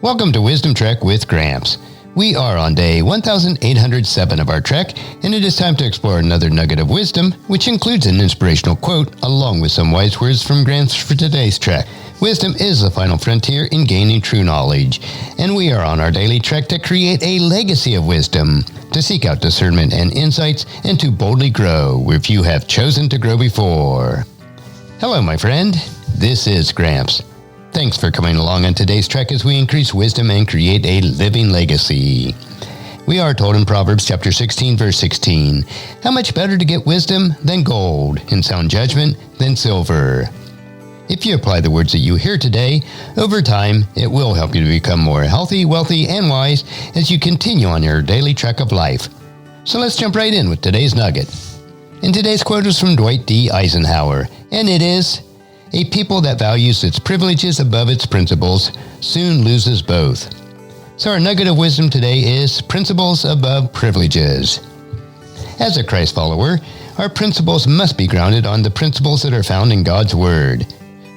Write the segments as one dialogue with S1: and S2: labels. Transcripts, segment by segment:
S1: Welcome to Wisdom Trek with Gramps. We are on day 1807 of our trek, and it is time to explore another nugget of wisdom, which includes an inspirational quote, along with some wise words from Gramps for today's trek. Wisdom is the final frontier in gaining true knowledge, and we are on our daily trek to create a legacy of wisdom, to seek out discernment and insights, and to boldly grow where few have chosen to grow before. Hello, my friend. This is Gramps. Thanks for coming along on today's trek as we increase wisdom and create a living legacy. We are told in Proverbs chapter 16, verse 16, how much better to get wisdom than gold, and sound judgment than silver. If you apply the words that you hear today, over time, it will help you to become more healthy, wealthy, and wise as you continue on your daily trek of life. So let's jump right in with today's nugget. And today's quote is from Dwight D. Eisenhower, and it is, "A people that values its privileges above its principles soon loses both." So our nugget of wisdom today is principles above privileges. As a Christ follower, our principles must be grounded on the principles that are found in God's Word.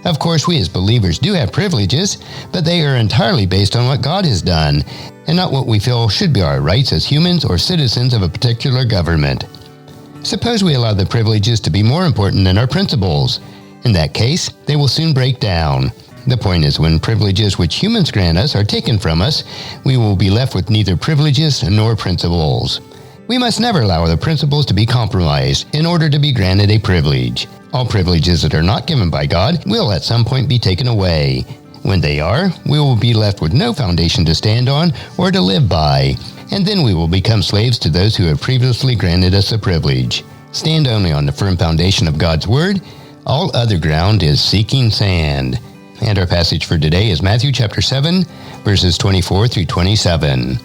S1: Of course, we as believers do have privileges, but they are entirely based on what God has done, and not what we feel should be our rights as humans or citizens of a particular government. Suppose we allow the privileges to be more important than our principles. In that case, they will soon break down. The point is, when privileges which humans grant us are taken from us, we will be left with neither privileges nor principles. We must never allow the principles to be compromised in order to be granted a privilege. All privileges that are not given by God will at some point be taken away. When they are, we will be left with no foundation to stand on or to live by, and then we will become slaves to those who have previously granted us a privilege. Stand only on the firm foundation of God's Word. All other ground is seeking sand. And our passage for today is Matthew chapter 7, verses 24 through 27.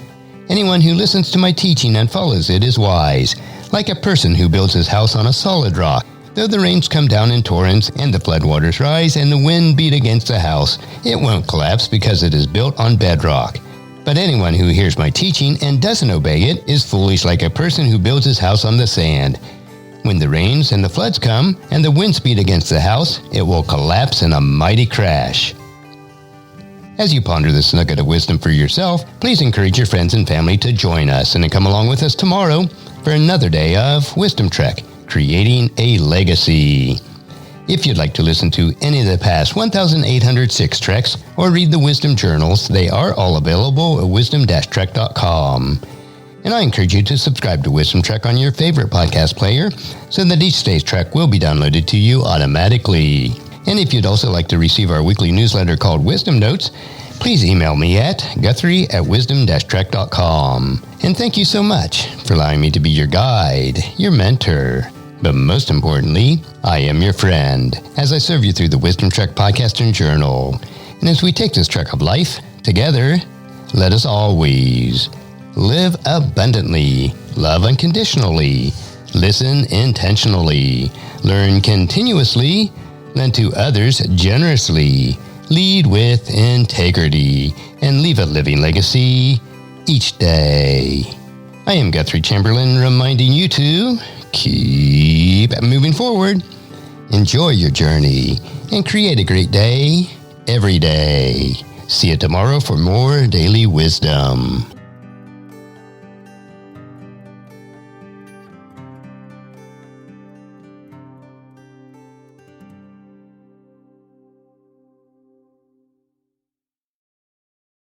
S1: Anyone who listens to my teaching and follows it is wise, like a person who builds his house on a solid rock. Though the rains come down in torrents and the floodwaters rise and the wind beat against the house, it won't collapse because it is built on bedrock. But anyone who hears my teaching and doesn't obey it is foolish, like a person who builds his house on the sand. When the rains and the floods come and the winds beat against the house, it will collapse in a mighty crash. As you ponder this nugget of wisdom for yourself, please encourage your friends and family to join us and to come along with us tomorrow for another day of Wisdom Trek, creating a legacy. If you'd like to listen to any of the past 1,806 treks or read the wisdom journals, they are all available at wisdom-trek.com. And I encourage you to subscribe to Wisdom Trek on your favorite podcast player so that each day's trek will be downloaded to you automatically. And if you'd also like to receive our weekly newsletter called Wisdom Notes, please email me at guthrie@wisdom-trek.com. And thank you so much for allowing me to be your guide, your mentor. But most importantly, I am your friend as I serve you through the Wisdom Trek podcast and journal. And as we take this trek of life together, let us always live abundantly, love unconditionally, listen intentionally, learn continuously, lend to others generously, lead with integrity, and leave a living legacy each day. I am Guthrie Chamberlain, reminding you to keep moving forward, enjoy your journey, and create a great day every day. See you tomorrow for more daily wisdom.